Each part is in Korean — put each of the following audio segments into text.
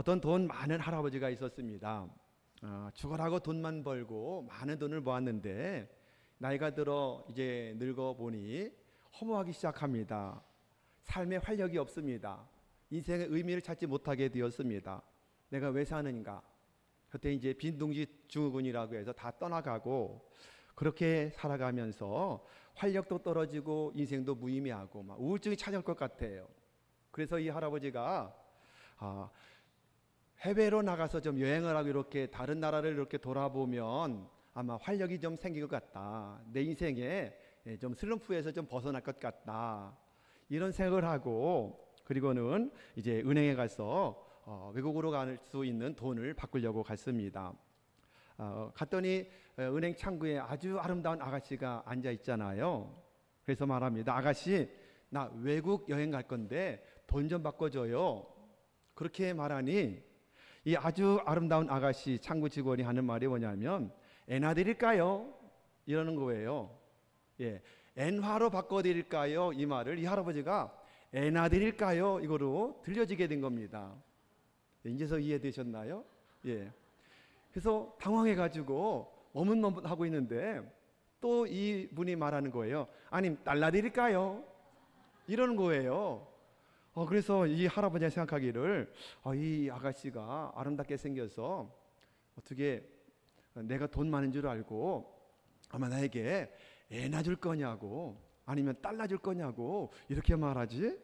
어떤 돈 많은 할아버지가 있었습니다. 죽어라고 돈만 벌고 많은 돈을 모았는데 나이가 들어 이제 늙어 보니 허무하기 시작합니다. 삶에 활력이 없습니다. 인생의 의미를 찾지 못하게 되었습니다. 내가 왜 사는가? 그때 이제 빈둥지 증후군이라고 해서 다 떠나가고 그렇게 살아가면서 활력도 떨어지고 인생도 무의미하고 막 우울증이 찾아올 것 같아요. 그래서 이 할아버지가 해외로 나가서 좀 여행을 하고 이렇게 다른 나라를 이렇게 돌아보면 아마 활력이 좀 생길 것 같다. 내 인생에 좀 슬럼프에서 좀 벗어날 것 같다. 이런 생각을 하고 그리고는 이제 은행에 가서 외국으로 갈 수 있는 돈을 바꾸려고 갔습니다. 갔더니 은행 창구에 아주 아름다운 아가씨가 앉아 있잖아요. 그래서 말합니다. 아가씨, 나 외국 여행 갈 건데 돈 좀 바꿔줘요. 그렇게 말하니 이 아주 아름다운 아가씨 창구 직원이 하는 말이 뭐냐면 엔화 드릴까요? 이러는 거예요. 예, 엔화로 바꿔드릴까요? 이 말을 이 할아버지가 엔화 드릴까요? 이거로 들려지게 된 겁니다. 이제서 이해되셨나요? 예. 그래서 당황해가지고 머뭇머뭇하고 있는데 또 이분이 말하는 거예요. 아님 달러 드릴까요? 이러는 거예요. 그래서 이 할아버지가 생각하기를 이 아가씨가 아름답게 생겨서 어떻게 내가 돈 많은 줄 알고 아마 나에게 애나 줄 거냐고 아니면 달러 줄 거냐고 이렇게 말하지?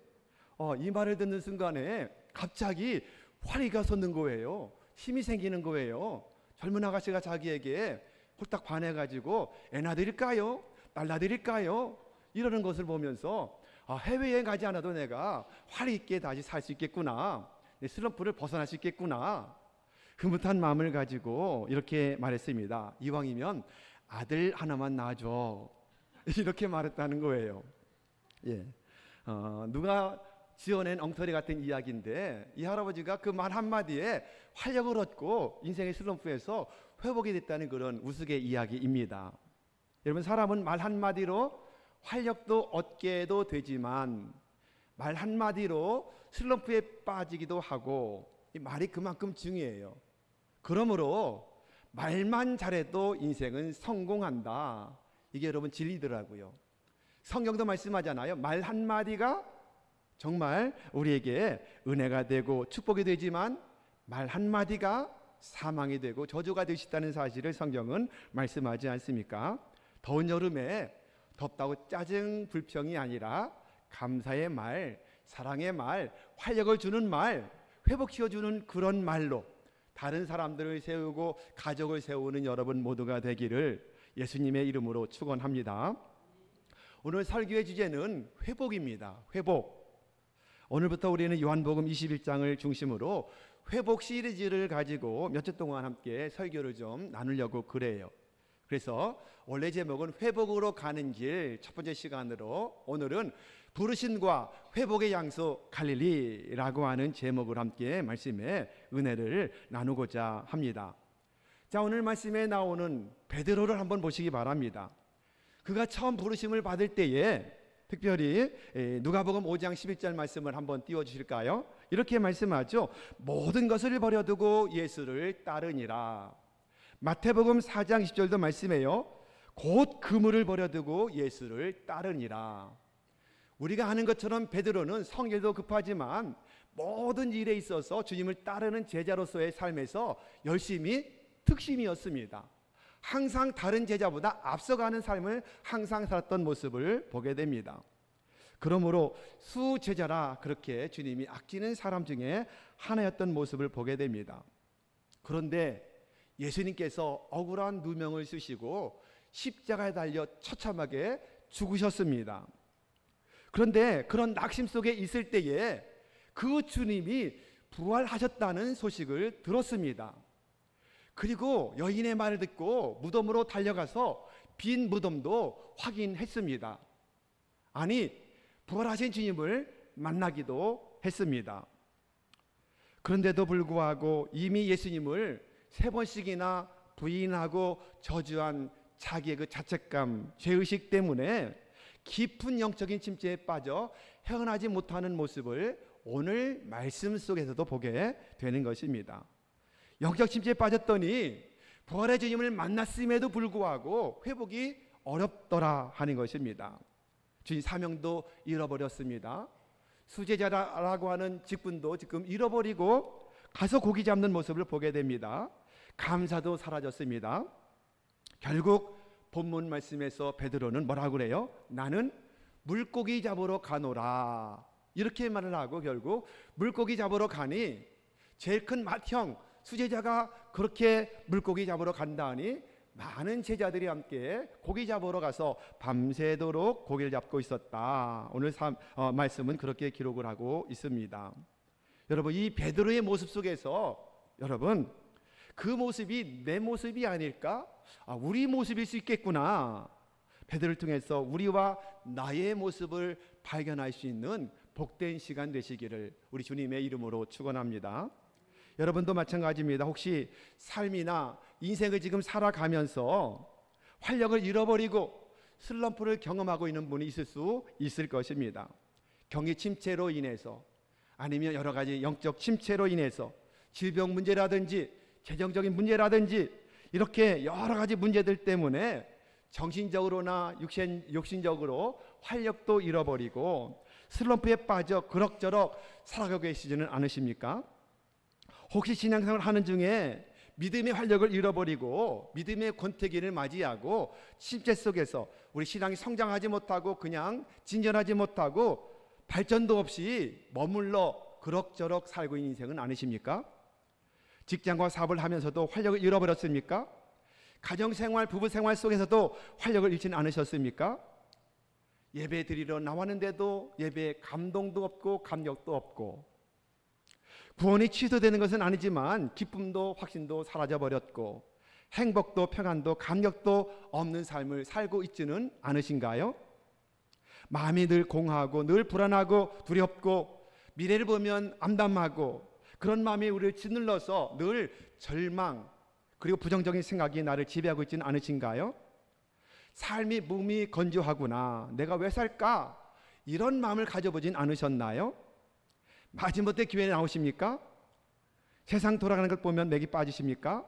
이 말을 듣는 순간에 갑자기 활기가 솟는 거예요. 힘이 생기는 거예요. 젊은 아가씨가 자기에게 홀딱 반해가지고 애나 드릴까요? 달러 드릴까요? 이러는 것을 보면서 해외여행 가지 않아도 내가 활기 있게 다시 살 수 있겠구나. 내 슬럼프를 벗어날 수 있겠구나. 흐뭇한 마음을 가지고 이렇게 말했습니다. 이왕이면 아들 하나만 낳아줘. 이렇게 말했다는 거예요. 예. 누가 지어낸 엉터리 같은 이야기인데 이 할아버지가 그 말 한마디에 활력을 얻고 인생의 슬럼프에서 회복이 됐다는 그런 우스개 이야기입니다. 여러분, 사람은 말 한마디로 활력도 얻게도 되지만 말 한마디로 슬럼프에 빠지기도 하고 이 말이 그만큼 중요해요. 그러므로 말만 잘해도 인생은 성공한다. 이게 여러분 진리더라고요. 성경도 말씀하잖아요. 말 한마디가 정말 우리에게 은혜가 되고 축복이 되지만 말 한마디가 사망이 되고 저주가 될 수 있다는 사실을 성경은 말씀하지 않습니까? 더운 여름에 덥다고 짜증 불평이 아니라 감사의 말, 사랑의 말, 활력을 주는 말, 회복시켜주는 그런 말로 다른 사람들을 세우고 가족을 세우는 여러분 모두가 되기를 예수님의 이름으로 축원합니다. 오늘 설교의 주제는 회복입니다. 회복. 오늘부터 우리는 요한복음 21장을 중심으로 회복 시리즈를 가지고 몇 주 동안 함께 설교를 좀 나누려고 그래요. 그래서 원래 제목은 회복으로 가는 길 첫 번째 시간으로 오늘은 부르심과 회복의 양소 갈릴리라고 하는 제목을 함께 말씀의 은혜를 나누고자 합니다. 자, 오늘 말씀에 나오는 베드로를 한번 보시기 바랍니다. 그가 처음 부르심을 받을 때에 특별히 누가복음 5장 11절 말씀을 한번 띄워주실까요? 이렇게 말씀하죠. 모든 것을 버려두고 예수를 따르니라. 마태복음 4장 10절도 말씀해요. 곧 그물을 버려두고 예수를 따르니라. 우리가 하는 것처럼 베드로는 성질도 급하지만 모든 일에 있어서 주님을 따르는 제자로서의 삶에서 열심히 특심이었습니다. 항상 다른 제자보다 앞서가는 삶을 항상 살았던 모습을 보게 됩니다. 그러므로 수제자라 그렇게 주님이 아끼는 사람 중에 하나였던 모습을 보게 됩니다. 그런데 예수님께서 억울한 누명을 쓰시고 십자가에 달려 처참하게 죽으셨습니다. 그런데 그런 낙심 속에 있을 때에 그 주님이 부활하셨다는 소식을 들었습니다. 그리고 여인의 말을 듣고 무덤으로 달려가서 빈 무덤도 확인했습니다. 아니, 부활하신 주님을 만나기도 했습니다. 그런데도 불구하고 이미 예수님을 3번씩이나 부인하고 저주한 자기의 그 자책감, 죄의식 때문에 깊은 영적인 침체에 빠져 헤어나지 못하는 모습을 오늘 말씀 속에서도 보게 되는 것입니다. 영적 침체에 빠졌더니 부활의 주님을 만났음에도 불구하고 회복이 어렵더라 하는 것입니다. 주님 사명도 잃어버렸습니다. 수제자라고 하는 직분도 지금 잃어버리고 가서 고기 잡는 모습을 보게 됩니다. 감사도 사라졌습니다. 결국 본문 말씀에서 베드로는 뭐라고 그래요? 나는 물고기 잡으러 가노라, 이렇게 말을 하고 결국 물고기 잡으러 가니 제일 큰 맏형 수제자가 그렇게 물고기 잡으러 간다니 많은 제자들이 함께 고기 잡으러 가서 밤새도록 고기를 잡고 있었다. 오늘 말씀은 그렇게 기록을 하고 있습니다. 여러분, 이 베드로의 모습 속에서 여러분 그 모습이 내 모습이 아닐까? 우리 모습일 수 있겠구나. 베드로를 통해서 우리와 나의 모습을 발견할 수 있는 복된 시간 되시기를 우리 주님의 이름으로 축원합니다. 여러분도 마찬가지입니다. 혹시 삶이나 인생을 지금 살아가면서 활력을 잃어버리고 슬럼프를 경험하고 있는 분이 있을 수 있을 것입니다. 경기 침체로 인해서 아니면 여러 가지 영적 침체로 인해서 질병 문제라든지 재정적인 문제라든지 이렇게 여러 가지 문제들 때문에 정신적으로나 육신적으로 활력도 잃어버리고 슬럼프에 빠져 그럭저럭 살아가고 계시지는 않으십니까? 혹시 신앙생활을 하는 중에 믿음의 활력을 잃어버리고 믿음의 권태기를 맞이하고 침체 속에서 우리 신앙이 성장하지 못하고 그냥 진전하지 못하고 발전도 없이 머물러 그럭저럭 살고 있는 인생은 아니십니까? 직장과 사업을 하면서도 활력을 잃어버렸습니까? 가정생활, 부부생활 속에서도 활력을 잃지는 않으셨습니까? 예배 드리러 나왔는데도 예배에 감동도 없고 감격도 없고 구원이 취소되는 것은 아니지만 기쁨도 확신도 사라져버렸고 행복도 평안도 감격도 없는 삶을 살고 있지는 않으신가요? 마음이 늘 공허하고 늘 불안하고 두렵고 미래를 보면 암담하고 그런 마음이 우리를 짓눌러서 늘 절망 그리고 부정적인 생각이 나를 지배하고 있지는 않으신가요? 삶이 무미건조하구나, 내가 왜 살까, 이런 마음을 가져보진 않으셨나요? 마지못해 교회에 나오십니까? 세상 돌아가는 걸 보면 맥이 빠지십니까?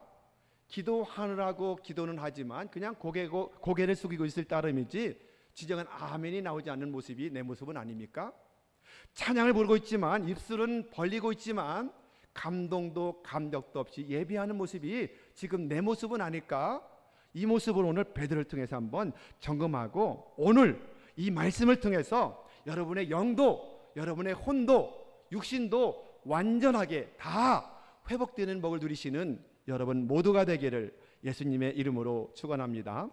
기도하느라고 기도는 하지만 그냥 고개를 숙이고 있을 따름이지 진정한 아멘이 나오지 않는 모습이 내 모습은 아닙니까? 찬양을 부르고 있지만 입술은 벌리고 있지만 감동도 감격도 없이 예배하는 모습이 지금 내 모습은 아닐까? 이 모습을 오늘 베드로를 통해서 한번 점검하고 오늘 이 말씀을 통해서 여러분의 영도 여러분의 혼도 육신도 완전하게 다 회복되는 복을 누리시는 여러분 모두가 되기를 예수님의 이름으로 축원합니다.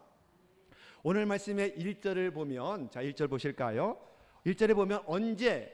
오늘 말씀의 1절을 보면, 자 1절 보실까요? 1절에 보면 언제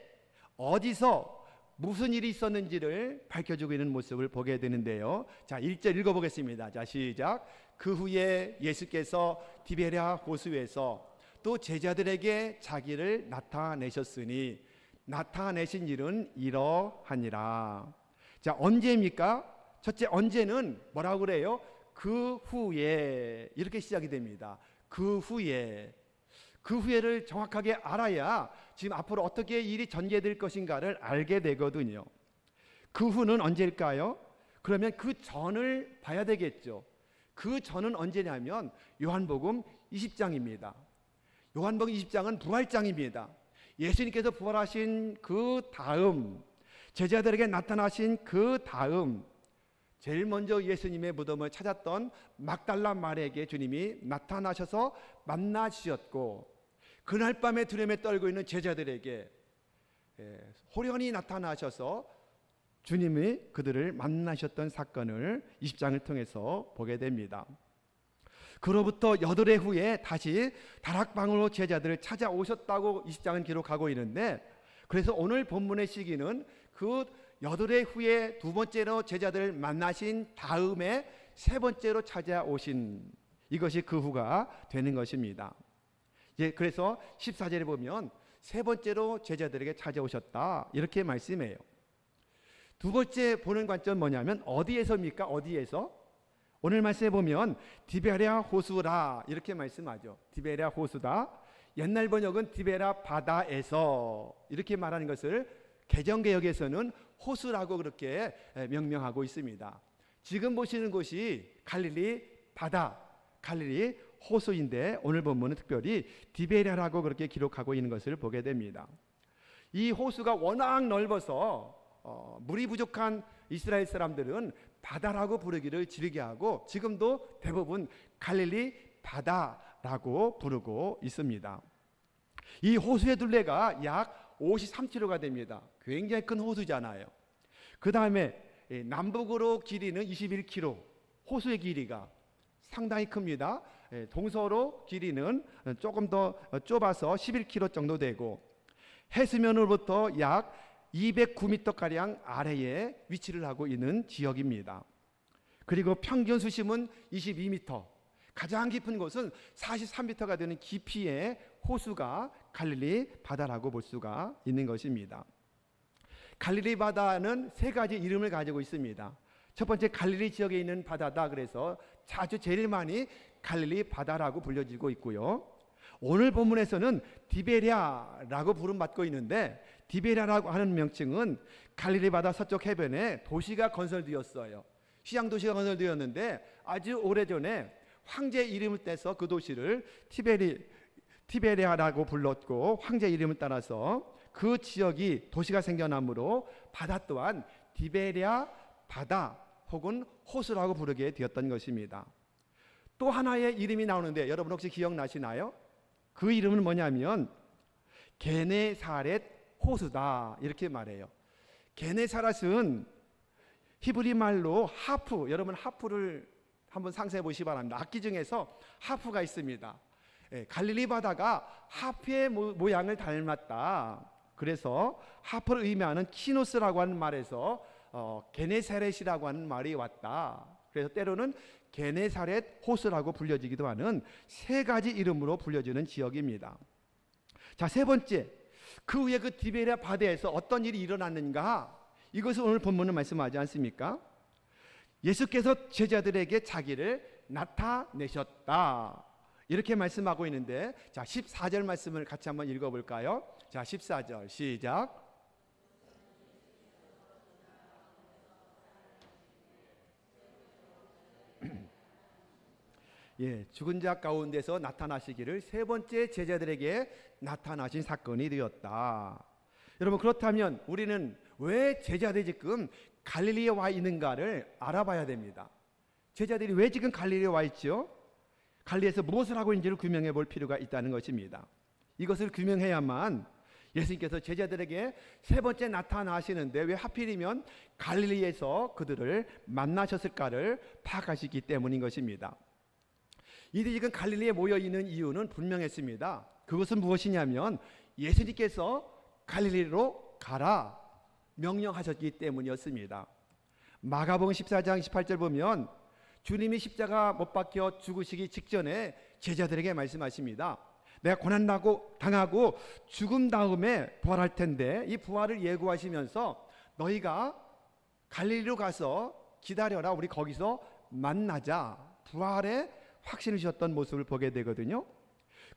어디서 무슨 일이 있었는지를 밝혀주고 있는 모습을 보게 되는데요. 자 1절 읽어보겠습니다. 자 시작. 그 후에 예수께서 디베랴 호수에서 또 제자들에게 자기를 나타내셨으니 나타내신 일은 이러하니라. 자 언제입니까? 첫째 언제는 뭐라고 그래요? 그 후에, 이렇게 시작이 됩니다. 그 후에를 정확하게 알아야 지금 앞으로 어떻게 일이 전개될 것인가를 알게 되거든요. 그 후는 언제일까요? 그러면 그 전을 봐야 되겠죠. 그 전은 언제냐면 요한복음 20장입니다. 요한복음 20장은 부활장입니다. 예수님께서 부활하신 그 다음, 제자들에게 나타나신 그 다음, 제일 먼저 예수님의 무덤을 찾았던 막달라 마리아에게 주님이 나타나셔서 만나주셨고, 그날 밤에 두려움에 떨고 있는 제자들에게 호련히 나타나셔서 주님이 그들을 만나셨던 사건을 20장을 통해서 보게 됩니다. 그로부터 8해 후에 다시 다락방으로 제자들을 찾아오셨다고 20장은 기록하고 있는데, 그래서 오늘 본문의 시기는 그 8해 후에 두 번째로 제자들을 만나신 다음에 세 번째로 찾아오신, 이것이 그 후가 되는 것입니다. 그래서 14절에 보면 세 번째로 제자들에게 찾아오셨다, 이렇게 말씀해요. 두 번째 보는 관점은 뭐냐면 어디에서입니까? 어디에서? 오늘 말씀에 보면 디베랴 호수라, 이렇게 말씀하죠. 디베랴 호수다. 옛날 번역은 디베랴 바다에서, 이렇게 말하는 것을 개정개혁에서는 호수라고 그렇게 명명하고 있습니다. 지금 보시는 곳이 갈릴리 바다, 갈릴리 호수인데 오늘 본문은 특별히 디베랴라고 그렇게 기록하고 있는 것을 보게 됩니다. 이 호수가 워낙 넓어서 물이 부족한 이스라엘 사람들은 바다라고 부르기를 즐겨하고 지금도 대부분 갈릴리 바다라고 부르고 있습니다. 이 호수의 둘레가 약 53km가 됩니다. 굉장히 큰 호수잖아요. 그 다음에 남북으로 길이는 21km, 호수의 길이가 상당히 큽니다. 동서로 길이는 조금 더 좁아서 11km 정도 되고 해수면으로부터 약 209m가량 아래에 위치를 하고 있는 지역입니다. 그리고 평균 수심은 22m, 가장 깊은 곳은 43m가 되는 깊이의 호수가 갈릴리 바다라고 볼 수가 있는 것입니다. 갈릴리 바다는 세 가지 이름을 가지고 있습니다. 첫 번째, 갈릴리 지역에 있는 바다다. 그래서 자주 제일 많이 갈릴리 바다라고 불려지고 있고요. 오늘 본문에서는 디베랴라고 부름받고 있는데 디베랴라고 하는 명칭은 갈릴리 바다 서쪽 해변에 도시가 건설되었어요. 시장 도시가 건설되었는데 아주 오래전에 황제 이름을 떼서 그 도시를 티베리아라고 불렀고 황제 이름을 따라서 그 지역이 도시가 생겨나므로 바다 또한 디베랴 바다 혹은 호수라고 부르게 되었던 것입니다. 또 하나의 이름이 나오는데 여러분 혹시 기억나시나요? 그 이름은 뭐냐면 게네사렛 호수다 이렇게 말해요. 게네사렛은 히브리 말로 하프, 여러분 하프를 한번 상상해 보시기 바랍니다. 악기 중에서 하프가 있습니다. 갈릴리 바다가 하프의 모양을 닮았다. 그래서 하프를 의미하는 키노스라고 하는 말에서 게네사렛이라고 하는 말이 왔다. 그래서 때로는 게네사렛 호수라고 불려지기도 하는 세 가지 이름으로 불려지는 지역입니다. 자, 세 번째, 그 후에 그 디베랴 바다에서 어떤 일이 일어났는가? 이것을 오늘 본문은 말씀하지 않습니까? 예수께서 제자들에게 자기를 나타내셨다. 이렇게 말씀하고 있는데, 자, 14절 말씀을 같이 한번 읽어볼까요? 자, 14절 시작. 예, 죽은 자 가운데서 나타나시기를 세 번째 제자들에게 나타나신 사건이 되었다. 여러분, 그렇다면 우리는 왜 제자들이 지금 갈릴리에 와 있는가를 알아봐야 됩니다. 제자들이 왜 지금 갈릴리에 와 있죠? 갈릴리에서 무엇을 하고 있는지를 규명해 볼 필요가 있다는 것입니다. 이것을 규명해야만 예수님께서 제자들에게 세 번째 나타나시는데 왜 하필이면 갈릴리에서 그들을 만나셨을까를 파악하시기 때문인 것입니다. 이들이 지금 갈릴리에 모여 있는 이유는 분명했습니다. 그것은 무엇이냐면 예수님께서 갈릴리로 가라 명령하셨기 때문이었습니다. 마가복음 14장 18절 보면 주님이 십자가 못 박혀 죽으시기 직전에 제자들에게 말씀하십니다. 내가 고난 당하고 죽음 다음에 부활할 텐데 이 부활을 예고하시면서 너희가 갈릴리로 가서 기다려라, 우리 거기서 만나자, 부활의 확신을 주셨던 모습을 보게 되거든요.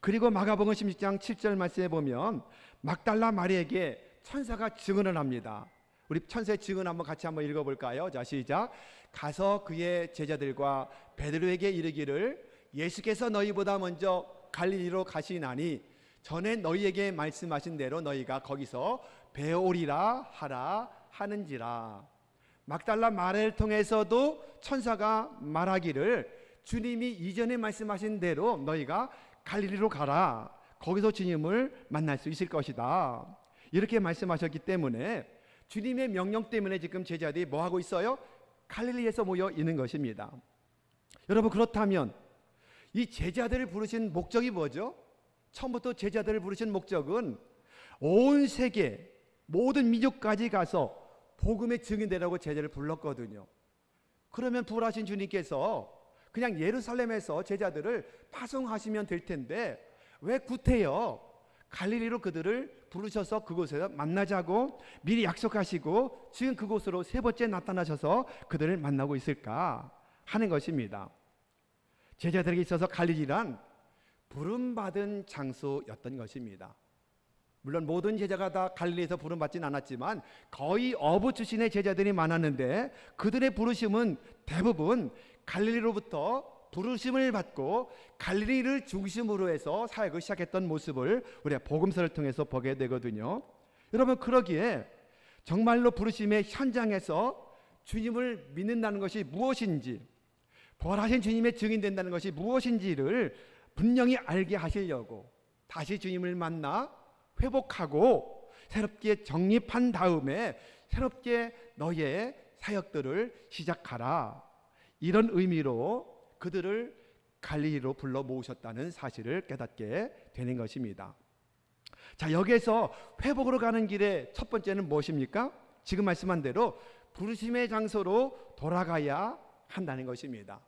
그리고 마가복음 16장 7절 말씀에 보면 막달라 마리에게 천사가 증언을 합니다. 우리 천사의 증언 같이 한번 읽어볼까요? 자, 시작. 가서 그의 제자들과 베드로에게 이르기를 예수께서 너희보다 먼저 갈릴리로 가시나니 전에 너희에게 말씀하신 대로 너희가 거기서 배우리라 하라 하는지라. 막달라 마리를 통해서도 천사가 말하기를 주님이 이전에 말씀하신 대로 너희가 갈릴리로 가라, 거기서 주님을 만날 수 있을 것이다, 이렇게 말씀하셨기 때문에 주님의 명령 때문에 지금 제자들이 뭐하고 있어요? 갈릴리에서 모여 있는 것입니다. 여러분, 그렇다면 이 제자들을 부르신 목적이 뭐죠? 처음부터 제자들을 부르신 목적은 온 세계 모든 민족까지 가서 복음의 증인되라고 제자를 불렀거든요. 그러면 부활하신 주님께서 그냥 예루살렘에서 제자들을 파송하시면 될 텐데 왜 구태여 갈릴리로 그들을 부르셔서 그곳에서 만나자고 미리 약속하시고 지금 그곳으로 세 번째 나타나셔서 그들을 만나고 있을까 하는 것입니다. 제자들에게 있어서 갈릴리란 부름받은 장소였던 것입니다. 물론 모든 제자가 다 갈릴리에서 부름받진 않았지만 거의 어부 출신의 제자들이 많았는데 그들의 부르심은 대부분 갈릴리로부터 부르심을 받고 갈릴리를 중심으로 해서 사역을 시작했던 모습을 우리가 복음서를 통해서 보게 되거든요. 여러분, 그러기에 정말로 부르심의 현장에서 주님을 믿는다는 것이 무엇인지, 부활하신 주님의 증인된다는 것이 무엇인지를 분명히 알게 하시려고 다시 주님을 만나 회복하고 새롭게 정립한 다음에 새롭게 너의 사역들을 시작하라, 이런 의미로 그들을 갈릴리로 불러 모으셨다는 사실을 깨닫게 되는 것입니다. 자, 여기에서 회복으로 가는 길의 첫 번째는 무엇입니까? 지금 말씀한 대로 부르심의 장소로 돌아가야 한다는 것입니다.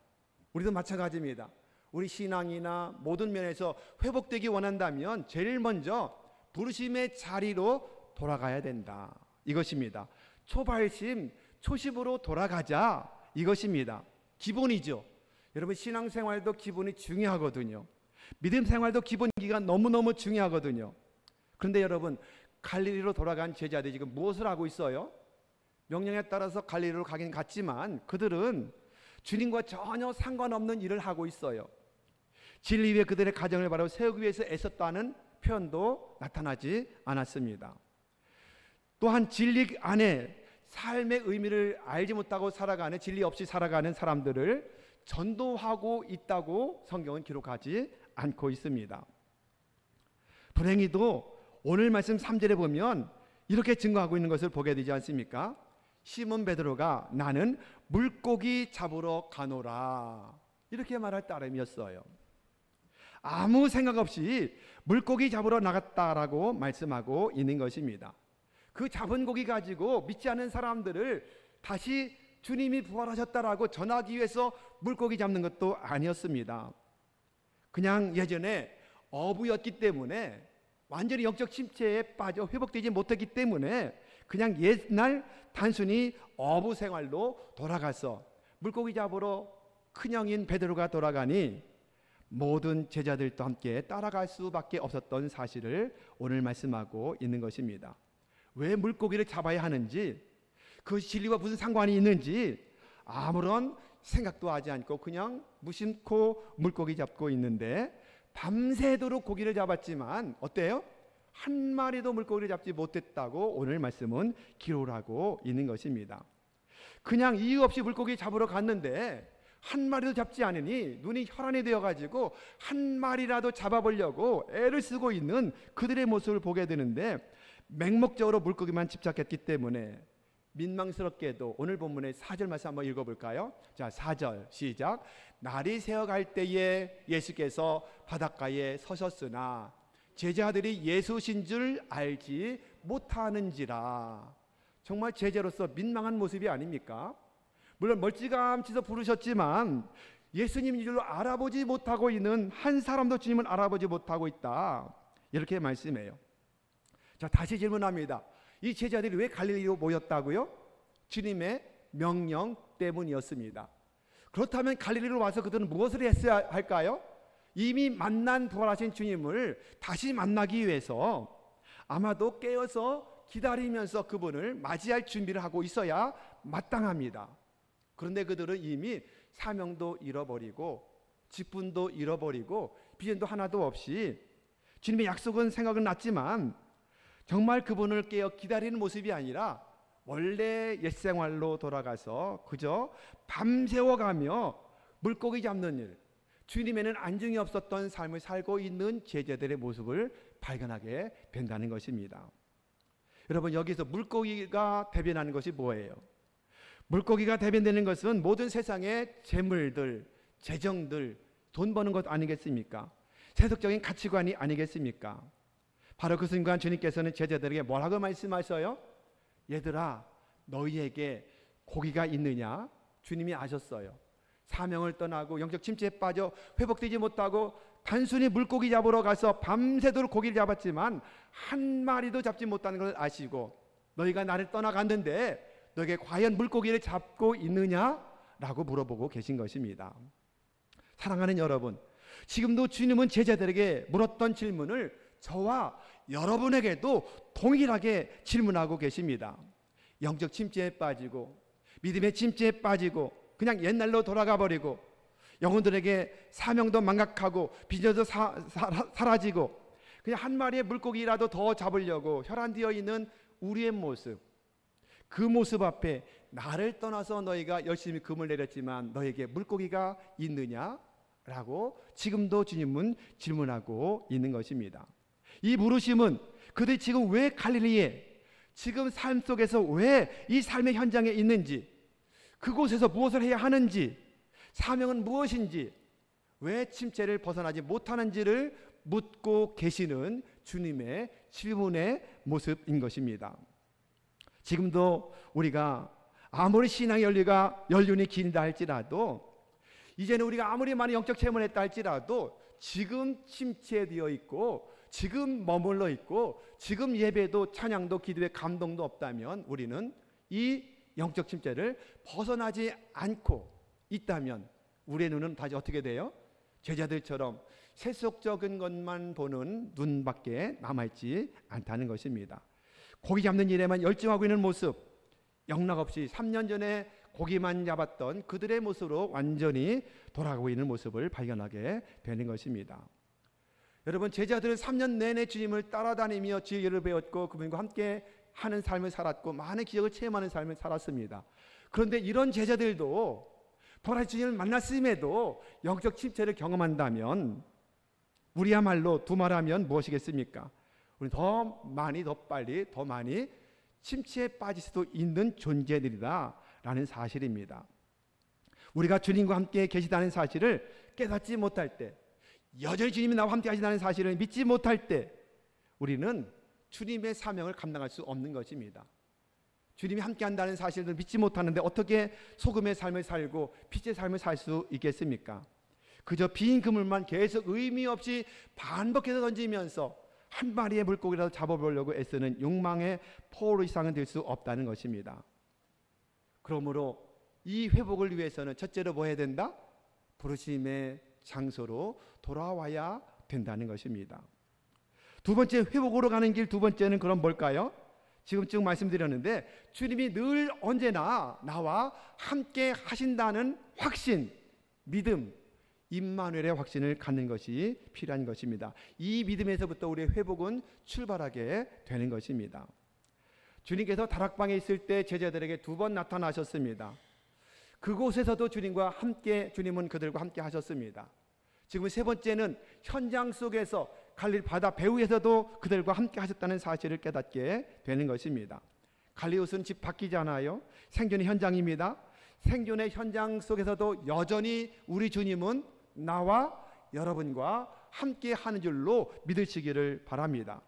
우리도 마찬가지입니다. 우리 신앙이나 모든 면에서 회복되기 원한다면 제일 먼저 부르심의 자리로 돌아가야 된다, 이것입니다. 초발심, 초심으로 돌아가자, 이것입니다. 기본이죠. 여러분, 신앙생활도 기본이 중요하거든요. 믿음 생활도 기본기가 너무너무 중요하거든요. 그런데 여러분, 갈릴리로 돌아간 제자들이 지금 무엇을 하고 있어요? 명령에 따라서 갈릴리로 가긴 갔지만 그들은 주님과 전혀 상관없는 일을 하고 있어요. 진리 위에 그들의 가정을 바로 세우기 위해서 애썼다는 표현도 나타나지 않았습니다. 또한 진리 안에 삶의 의미를 알지 못하고 살아가는, 진리 없이 살아가는 사람들을 전도하고 있다고 성경은 기록하지 않고 있습니다. 불행히도 오늘 말씀 3절에 보면 이렇게 증거하고 있는 것을 보게 되지 않습니까? 시몬 베드로가 나는 물고기 잡으러 가노라, 이렇게 말할 따름이었어요. 아무 생각 없이 물고기 잡으러 나갔다라고 말씀하고 있는 것입니다. 그 잡은 고기 가지고 믿지 않는 사람들을 다시 주님이 부활하셨다라고 전하기 위해서 물고기 잡는 것도 아니었습니다. 그냥 예전에 어부였기 때문에 완전히 영적 침체에 빠져 회복되지 못했기 때문에 그냥 옛날 단순히 어부 생활로 돌아가서 물고기 잡으러 큰형인 베드로가 돌아가니 모든 제자들도 함께 따라갈 수밖에 없었던 사실을 오늘 말씀하고 있는 것입니다. 왜 물고기를 잡아야 하는지, 그 진리와 무슨 상관이 있는지 아무런 생각도 하지 않고 그냥 무심코 물고기 잡고 있는데 밤새도록 고기를 잡았지만 어때요? 한 마리도 물고기를 잡지 못했다고 오늘 말씀은 기록을 하고 있는 것입니다. 그냥 이유 없이 물고기 잡으러 갔는데 한 마리도 잡지 않으니 눈이 혈안이 되어가지고 한 마리라도 잡아보려고 애를 쓰고 있는 그들의 모습을 보게 되는데 맹목적으로 물고기만 집착했기 때문에 민망스럽게도 오늘 본문의 4절 말씀 한번 읽어볼까요? 자, 4절 시작. 날이 새어갈 때에 예수께서 바닷가에 서셨으나 제자들이 예수신 줄 알지 못하는지라. 정말 제자로서 민망한 모습이 아닙니까? 물론 멀찌감치서 부르셨지만 예수님인 줄로 알아보지 못하고 있는 한 사람도 주님을 알아보지 못하고 있다, 이렇게 말씀해요. 자, 다시 질문합니다. 이 제자들이 왜 갈릴리로 모였다고요? 주님의 명령 때문이었습니다. 그렇다면 갈릴리로 와서 그들은 무엇을 했어야 할까요? 이미 만난 부활하신 주님을 다시 만나기 위해서 아마도 깨어서 기다리면서 그분을 맞이할 준비를 하고 있어야 마땅합니다. 그런데 그들은 이미 사명도 잃어버리고 직분도 잃어버리고 비전도 하나도 없이 주님의 약속은 생각은 났지만 정말 그분을 깨어 기다리는 모습이 아니라 원래 옛생활로 돌아가서 그저 밤새워가며 물고기 잡는 일, 주님에는 안중이 없었던 삶을 살고 있는 제자들의 모습을 발견하게 된다는 것입니다. 여러분, 여기서 물고기가 대변하는 것이 뭐예요? 물고기가 대변되는 것은 모든 세상의 재물들, 재정들, 돈 버는 것 아니겠습니까? 세속적인 가치관이 아니겠습니까? 바로 그 순간 주님께서는 제자들에게 뭐라고 말씀하셔요? 얘들아, 너희에게 고기가 있느냐? 주님이 아셨어요. 사명을 떠나고 영적 침체에 빠져 회복되지 못하고 단순히 물고기 잡으러 가서 밤새도록 고기를 잡았지만 한 마리도 잡지 못하는 걸 아시고 너희가 나를 떠나갔는데 너에게 과연 물고기를 잡고 있느냐? 라고 물어보고 계신 것입니다. 사랑하는 여러분, 지금도 주님은 제자들에게 물었던 질문을 저와 여러분에게도 동일하게 질문하고 계십니다. 영적 침체에 빠지고 믿음의 침체에 빠지고 그냥 옛날로 돌아가 버리고 영혼들에게 사명도 망각하고 비전도 사라지고 그냥 한 마리의 물고기라도 더 잡으려고 혈안되어 있는 우리의 모습, 그 모습 앞에 나를 떠나서 너희가 열심히 금을 내렸지만 너에게 물고기가 있느냐라고 지금도 주님은 질문하고 있는 것입니다. 이 물으심은 그들이 지금 왜 갈릴리에 지금 삶 속에서 왜 이 삶의 현장에 있는지, 그곳에서 무엇을 해야 하는지, 사명은 무엇인지, 왜 침체를 벗어나지 못하는지를 묻고 계시는 주님의 질문의 모습인 것입니다. 지금도 우리가 아무리 신앙의 연륜이 길다 할지라도, 이제는 우리가 아무리 많은 영적 체험을 했다 할지라도 지금 침체되어 있고 지금 머물러 있고 지금 예배도 찬양도 기도의 감동도 없다면 우리는 이 영적 침체를 벗어나지 않고 있다면 우리의 눈은 다시 어떻게 돼요? 제자들처럼 세속적인 것만 보는 눈밖에 남아있지 않다는 것입니다. 고기 잡는 일에만 열중하고 있는 모습, 영락없이 3년 전에 고기만 잡았던 그들의 모습으로 완전히 돌아가고 있는 모습을 발견하게 되는 것입니다. 여러분, 제자들은 3년 내내 주님을 따라다니며 지혜를 배웠고 그분과 함께 하는 삶을 살았고 많은 기적을 체험하는 삶을 살았습니다. 그런데 이런 제자들도 부활하신 주님을 만났음에도 영적 침체를 경험한다면 우리야말로 두말하면 무엇이겠습니까? 우리 더 많이 더 빨리 더 많이 침체에 빠질 수도 있는 존재들이다 라는 사실입니다. 우리가 주님과 함께 계시다는 사실을 깨닫지 못할 때, 여전히 주님이 나와 함께 하신다는 사실을 믿지 못할 때 우리는 주님의 사명을 감당할 수 없는 것입니다. 주님이 함께 한다는 사실을 믿지 못하는데 어떻게 소금의 삶을 살고 빛의 삶을 살 수 있겠습니까? 그저 빈 그물만 계속 의미 없이 반복해서 던지면서 한 마리의 물고기라도 잡아보려고 애쓰는 욕망의 포로 이상은 될 수 없다는 것입니다. 그러므로 이 회복을 위해서는 첫째로 뭐 해야 된다? 부르심의 장소로 돌아와야 된다는 것입니다. 두 번째, 회복으로 가는 길 두 번째는 그럼 뭘까요? 지금 쭉 말씀드렸는데 주님이 늘 언제나 나와 함께 하신다는 확신, 믿음, 임마누엘의 확신을 갖는 것이 필요한 것입니다. 이 믿음에서부터 우리의 회복은 출발하게 되는 것입니다. 주님께서 다락방에 있을 때 제자들에게 두 번 나타나셨습니다. 그곳에서도 주님은 그들과 함께 하셨습니다. 지금 세 번째는 현장 속에서 갈릴리 바다 배후에서도 그들과 함께 하셨다는 사실을 깨닫게 되는 것입니다. 갈릴리옷은 집 바뀌잖아요. 생존의 현장입니다. 생존의 현장 속에서도 여전히 우리 주님은 나와 여러분과 함께 하는 줄로 믿으시기를 바랍니다.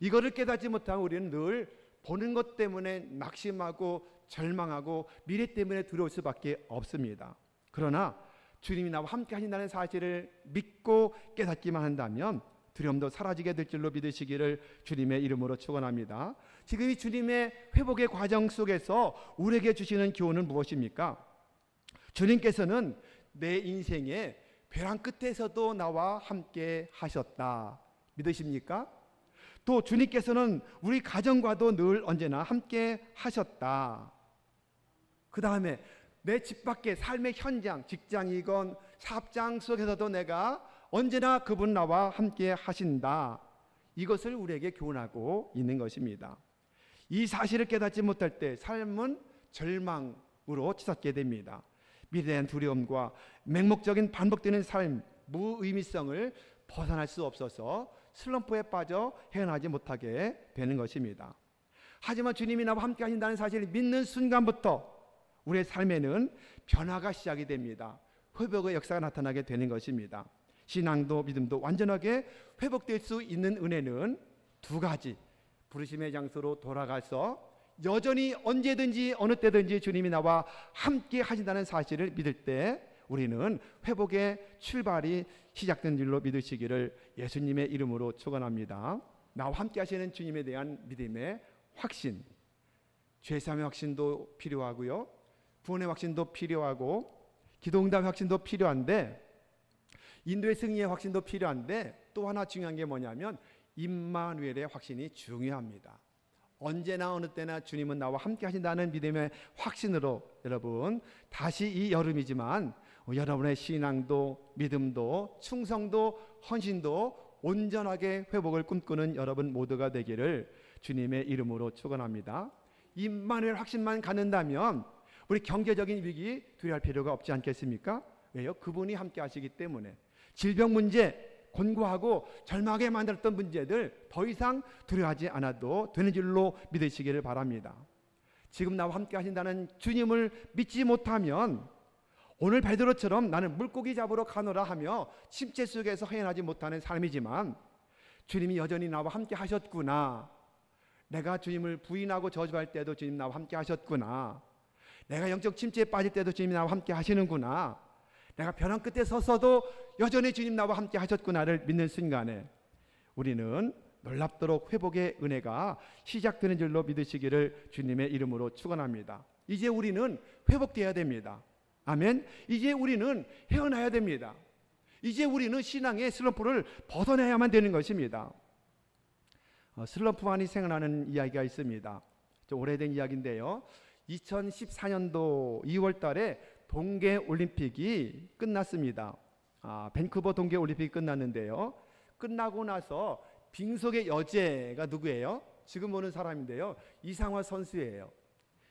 이거를 깨닫지 못하면 우리는 늘 보는 것 때문에 낙심하고 절망하고 미래 때문에 두려울 수밖에 없습니다. 그러나 주님이 나와 함께 하신다는 사실을 믿고 깨닫기만 한다면 두려움도 사라지게 될 줄로 믿으시기를 주님의 이름으로 축원합니다. 지금 이 주님의 회복의 과정 속에서 우리에게 주시는 교훈은 무엇입니까? 주님께서는 내 인생의 벼랑 끝에서도 나와 함께 하셨다. 믿으십니까? 또 주님께서는 우리 가정과도 늘 언제나 함께 하셨다. 그 다음에 내 집 밖의 삶의 현장, 직장이건 사업장 속에서도 내가 언제나 그분 나와 함께 하신다. 이것을 우리에게 교훈하고 있는 것입니다. 이 사실을 깨닫지 못할 때 삶은 절망으로 치닫게 됩니다. 미래에 대한 두려움과 맹목적인 반복되는 삶, 무의미성을 벗어날 수 없어서 슬럼프에 빠져 헤어나지 못하게 되는 것입니다. 하지만 주님이 나와 함께 하신다는 사실을 믿는 순간부터 우리의 삶에는 변화가 시작이 됩니다. 회복의 역사가 나타나게 되는 것입니다. 신앙도 믿음도 완전하게 회복될 수 있는 은혜는 두 가지. 부르심의 장소로 돌아가서 여전히 언제든지 어느 때든지 주님이 나와 함께 하신다는 사실을 믿을 때 우리는 회복의 출발이 시작된 줄로 믿으시기를 예수님의 이름으로 축원합니다. 나와 함께 하시는 주님에 대한 믿음의 확신, 죄사함의 확신도 필요하고요, 구원의 확신도 필요하고, 기도응답의 확신도 필요한데, 인도의 승리의 확신도 필요한데, 또 하나 중요한 게 뭐냐면 임마누엘의 확신이 중요합니다. 언제나 어느 때나 주님은 나와 함께 하신다는 믿음의 확신으로 여러분 다시 이 여름이지만 여러분의 신앙도 믿음도 충성도 헌신도 온전하게 회복을 꿈꾸는 여러분 모두가 되기를 주님의 이름으로 축원합니다. 임마누엘 확신만 갖는다면 우리 경제적인 위기 두려워할 필요가 없지 않겠습니까? 왜요? 그분이 함께 하시기 때문에. 질병 문제, 곤고하고 절망하게 만들었던 문제들 더 이상 두려워하지 않아도 되는 줄로 믿으시기를 바랍니다. 지금 나와 함께 하신다는 주님을 믿지 못하면 오늘 베드로처럼 나는 물고기 잡으러 가노라 하며 침체 속에서 헤어나지 못하는 삶이지만 주님이 여전히 나와 함께 하셨구나, 내가 주님을 부인하고 저주할 때도 주님 나와 함께 하셨구나, 내가 영적 침체에 빠질 때도 주님이 나와 함께 하시는구나, 내가 벼랑 끝에 섰어도 여전히 주님 나와 함께 하셨구나를 믿는 순간에 우리는 놀랍도록 회복의 은혜가 시작되는 줄로 믿으시기를 주님의 이름으로 축원합니다. 이제 우리는 회복되어야 됩니다. 아멘. 이제 우리는 헤어나야 됩니다. 이제 우리는 신앙의 슬럼프를 벗어내야만 되는 것입니다. 슬럼프만이 생각나는 이야기가 있습니다. 좀 오래된 이야기인데요. 2014년도 2월 달에 동계올림픽이 끝났습니다. 밴쿠버 동계올림픽이 끝났는데요. 끝나고 나서 빙속의 여제가 누구예요? 지금 보는 사람인데요. 이상화 선수예요.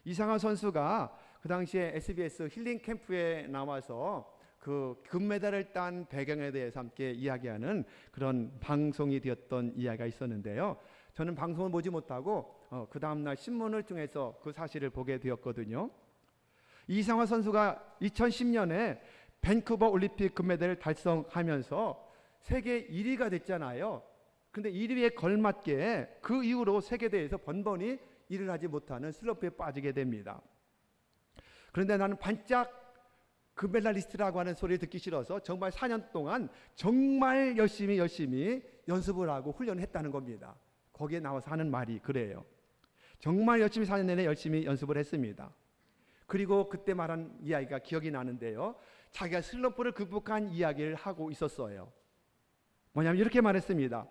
이상화 선수가 그 당시에 SBS 힐링 캠프에 나와서 그 금메달을 딴 배경에 대해서 함께 이야기하는 그런 방송이 되었던 이야기가 있었는데요. 저는 방송을 보지 못하고 그 다음날 신문을 통해서 그 사실을 보게 되었거든요. 이상화 선수가 2010년에 밴쿠버 올림픽 금메달을 달성하면서 세계 1위가 됐잖아요. 그런데 1위에 걸맞게 그 이후로 세계대회에서 번번이 일을 하지 못하는 슬럼프에 빠지게 됩니다. 그런데 나는 반짝 금메달리스트라고 하는 소리를 듣기 싫어서 정말 4년 동안 정말 열심히 연습을 하고 훈련을 했다는 겁니다. 거기에 나와서 하는 말이 그래요. 정말 열심히 4년 내내 열심히 연습을 했습니다. 그리고 그때 말한 이야기가 기억이 나는데요. 자기가 슬럼프를 극복한 이야기를 하고 있었어요. 뭐냐면 이렇게 말했습니다.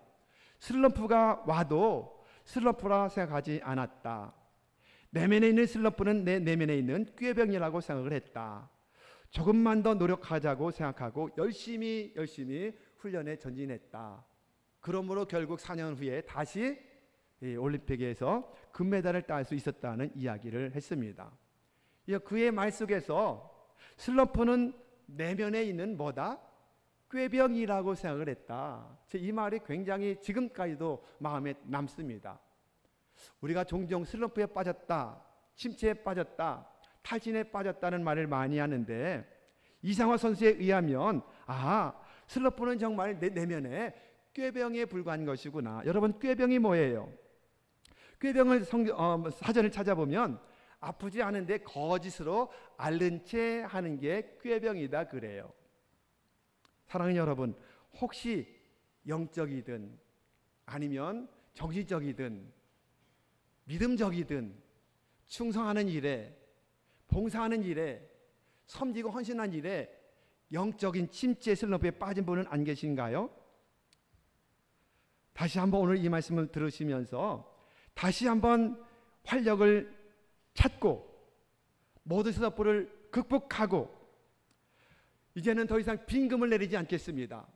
슬럼프가 와도 슬럼프라 생각하지 않았다. 내면에 있는 슬럼프는 내 내면에 있는 꾀병이라고 생각을 했다. 조금만 더 노력하자고 생각하고 열심히 훈련에 전진했다. 그러므로 결국 4년 후에 다시 올림픽에서 금메달을 딸 수 있었다는 이야기를 했습니다. 그의 말 속에서 슬럼프는 내면에 있는 뭐다? 꾀병이라고 생각을 했다. 이 말이 굉장히 지금까지도 마음에 남습니다. 우리가 종종 슬럼프에 빠졌다, 침체에 빠졌다, 탈진에 빠졌다는 말을 많이 하는데 이상화 선수에 의하면 슬럼프는 정말 내 내면에 꾀병에 불과한 것이구나. 여러분, 꾀병이 뭐예요? 꾀병을 사전을 찾아보면 아프지 않은데 거짓으로 앓는 채 하는 게 꾀병이다 그래요. 사랑하는 여러분, 혹시 영적이든 아니면 정신적이든 믿음적이든 충성하는 일에, 봉사하는 일에, 섬기고 헌신한 일에 영적인 침체 슬럼프에 빠진 분은 안 계신가요? 다시 한번 오늘 이 말씀을 들으시면서 다시 한번 활력을 찾고 모든 슬럼프를 극복하고 이제는 더 이상 빈금을 내리지 않겠습니다.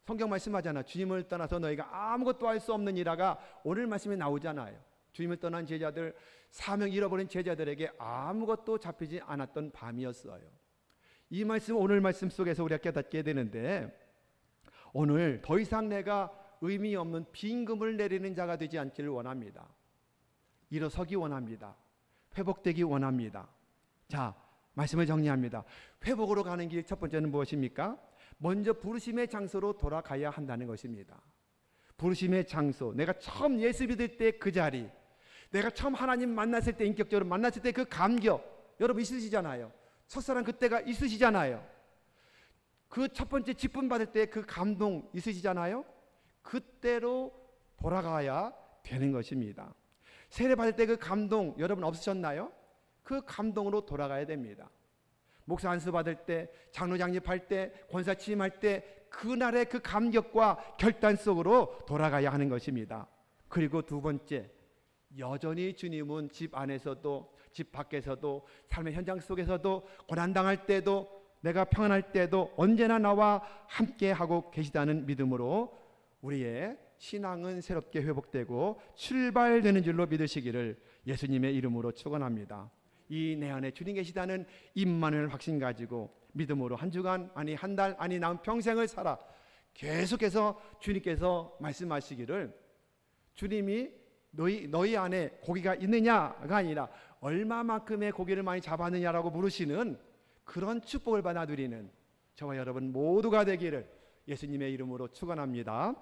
성경 말씀하잖아. 주님을 떠나서 너희가 아무것도 할 수 없는 이라가 오늘 말씀에 나오잖아요. 주님을 떠난 제자들, 사명 잃어버린 제자들에게 아무것도 잡히지 않았던 밤이었어요. 이 말씀, 오늘 말씀 속에서 우리가 깨닫게 되는데 오늘 더 이상 내가 의미 없는 빈금을 내리는 자가 되지 않기를 원합니다. 일어서기 원합니다. 회복되기 원합니다. 자, 말씀을 정리합니다. 회복으로 가는 길 첫 번째는 무엇입니까? 먼저 부르심의 장소로 돌아가야 한다는 것입니다. 부르심의 장소, 내가 처음 예수 믿을 때 그 자리, 내가 처음 하나님 만났을 때, 인격적으로 만났을 때 그 감격, 여러분 있으시잖아요. 첫사랑 그때가 있으시잖아요. 그 첫 번째 직분 받을 때 그 감동 있으시잖아요. 그때로 돌아가야 되는 것입니다. 세례 받을 때 그 감동 여러분 없으셨나요? 그 감동으로 돌아가야 됩니다. 목사 안수 받을 때, 장로 장립할 때, 권사 취임할 때 그날의 그 감격과 결단 속으로 돌아가야 하는 것입니다. 그리고 두 번째, 여전히 주님은 집 안에서도 집 밖에서도 삶의 현장 속에서도 고난당할 때도 내가 평안할 때도 언제나 나와 함께하고 계시다는 믿음으로 우리의 신앙은 새롭게 회복되고 출발되는 줄로 믿으시기를 예수님의 이름으로 축원합니다. 이 내 안에 주님 계시다는 임마누엘 확신 가지고 믿음으로 한 주간 아니 한 달 아니 남은 평생을 살아 계속해서 주님께서 말씀하시기를 주님이 너희 안에 고기가 있느냐가 아니라 얼마만큼의 고기를 많이 잡았느냐라고 물으시는 그런 축복을 받아 누리는 저와 여러분 모두가 되기를 예수님의 이름으로 축원합니다.